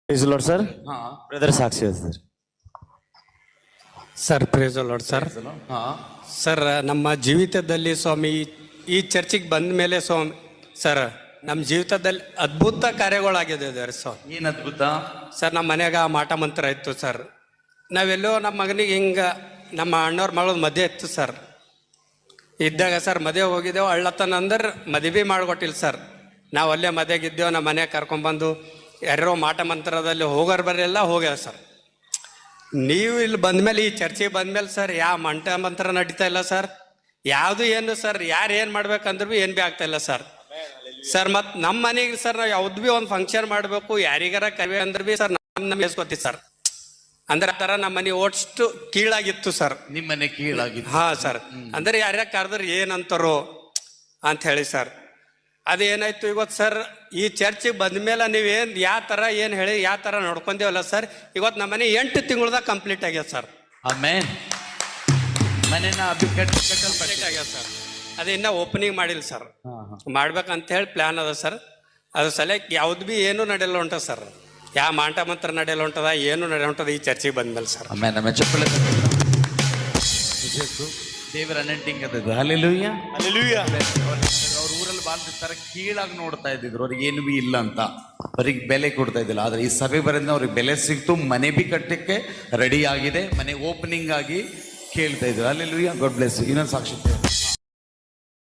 Praise lord sir. ಹಾ brother ಸಾಕ್ಷಿ sir. Sir praise lord sir. ಹಾ ಸರ್ ನಮ್ಮ ಜೀವಿತದಲ್ಲಿ ಸ್ವಾಮಿ ಈ ಚರ್ಚಿಗೆ ಬಂದ ಮೇಲೆ ಸ್ವಾಮಿ ಸರ್ ನಮ್ಮ ಜೀವಿತದಲ್ಲಿ ಅದ್ಭುತ ಕಾರ್ಯಗಳಾಗಿದೆ ಸ್ವಾಮಿ. ಏನ್ ಅದ್ಭುತ ಸರ್ ನಮ್ಮ ಮನ್ಯಾಗ ಮಾಟ ಮಂತ್ರ ಇತ್ತು ಸರ್. ನಾವೆಲ್ಲೋ ನಮ್ಮ ಮಗನಿಗೆ ಹಿಂಗೆ ನಮ್ಮ ಅಣ್ಣವ್ರ ಮಗಳ ಮದುವೆ ಇತ್ತು ಸರ್. ಇದ್ದಾಗ ಸರ್ ಮದುವೆ ಹೋಗಿದ್ದೆವು. ಅಳ್ಳತನ ಅಂದ್ರೆ ಮದುವೆ ಮಾಡಿಕೊಟ್ಟಿಲ್ಲ ಸರ್. ನಾವು ಅಲ್ಲೇ ಮದುವೆಗಿದ್ದೇವೆ. ನಮ್ಮ ಮನೆಗೆ ಕರ್ಕೊಂಡ್ಬಂದು ಯಾರೋ ಮಾಟ ಮಂತ್ರದಲ್ಲಿ ಹೋಗೋರು ಬರೆಲ್ಲ ಹೋಗ್ಯಾವ ಸರ್. ನೀವು ಇಲ್ಲಿ ಬಂದಮೇಲೆ ಈ ಚರ್ಚೆಗೆ ಬಂದಮೇಲೆ ಸರ್ ಯಾವ ಮಾಟ ಮಂತ್ರ ನಡೀತಾ ಇಲ್ಲ ಸರ್. ಯಾವುದು ಏನು ಸರ್ ಯಾರು ಏನು ಮಾಡ್ಬೇಕಂದ್ರೂ ಏನು ಭೀ ಆಗ್ತಾ ಇಲ್ಲ ಸರ್. ಸರ್ ಮತ್ತು ನಮ್ಮ ಮನೆಗೆ ಸರ್ ನಾವು ಯಾವ್ದು ಭೀ ಒಂದು ಫಂಕ್ಷನ್ ಮಾಡಬೇಕು ಯಾರಿಗಾರ ಕವಿ ಅಂದ್ರೆ ಭೀ ಸರ್ ನಮ್ಮ ಎಸ್ಕೊತೀವಿ ಸರ್. ಅಂದ್ರೆ ಆ ಥರ ನಮ್ಮ ಮನೆ ಓಟ್ಷ್ಟು ಕೀಳಾಗಿತ್ತು ಸರ್. ನಿಮ್ಮನೆ ಕೀಳಾಗಿತ್ತು. ಹಾಂ ಸರ್. ಅಂದ್ರೆ ಯಾರ್ಯಾರ ಕರೆದ್ರೆ ಏನಂತಾರೋ ಅಂತ ಹೇಳಿ ಸರ್. ಅದೇನಾಯ್ತು ಇವತ್ತು ಸರ್ ಈ ಚರ್ಚಿಗೆ ಬಂದ ಮೇಲೆ ನೀವೇನು ಯಾವ ಥರ ಏನು ಹೇಳಿ ಯಾವ ಥರ ನೋಡ್ಕೊಂಡೇವಲ್ಲ ಸರ್. ಇವತ್ತು ನಮ್ಮ ಮನೆ 8 ತಿಂಗಳದಾಗ ಕಂಪ್ಲೀಟ್ ಆಗ್ಯದ ಸರ್. ಆಮೇನ್. ಮನೆನ ಕಂಪ್ಲೀಟ್ ಆಗ್ಯದ ಸರ್. ಅದು ಇನ್ನೂ ಓಪನಿಂಗ್ ಮಾಡಿಲ್ಲ ಸರ್. ಮಾಡ್ಬೇಕಂತ ಹೇಳಿ ಪ್ಲ್ಯಾನ್ ಅದ ಸರ್. ಅದು ಸಲಕ್ಕೆ ಯಾವ್ದು ಭೀ ಏನೂ ನಡೆಯಲ್ಲ ಹೊಂಟ ಸರ್. ಯಾವ ಮಾಟ ಮಂತ್ರ ನಡೆಯಲ್ಲ ಹೊಂಟದ ಏನು ನಡೆಯ ಹೊಂಟದ ಈ ಚರ್ಚಿಗೆ ಬಂದ್ಮೇಲೆ ಸರ್. ಆಮೇಲೆ ಚಪ್ಪಳೆ ದೇವರ ಅನೆಂಟಿಂಗ್ ಅದು ಹಲ್ಲೆಲೂಯಾ. ಅವ್ರ ಊರಲ್ಲಿ ಬಾಳ್ತಿರ್ತಾರೆ ಕೀಳಾಗಿ ನೋಡ್ತಾ ಇದ್ದಿದ್ರು. ಅವ್ರಿಗೆ ಏನು ಬಿ ಇಲ್ಲ ಅಂತ ಅವ್ರಿಗೆ ಬೆಲೆ ಕೊಡ್ತಾ ಇದ್ದಿಲ್ಲ. ಆದ್ರೆ ಈ ಸಭೆ ಬರಿಂದ ಅವ್ರಿಗೆ ಬೆಲೆ ಸಿಕ್ತು. ಮನೆ ಬಿ ಕಟ್ಟಕ್ಕೆ ರೆಡಿ ಆಗಿದೆ. ಮನೆ ಓಪನಿಂಗ್ ಆಗಿ ಕೇಳ್ತಾ ಇದ್ರು. ಹಲ್ಲೆಲೂಯಾ. God bless you. ಇನ್ನೊಂದು ಸಾಕ್ಷಿ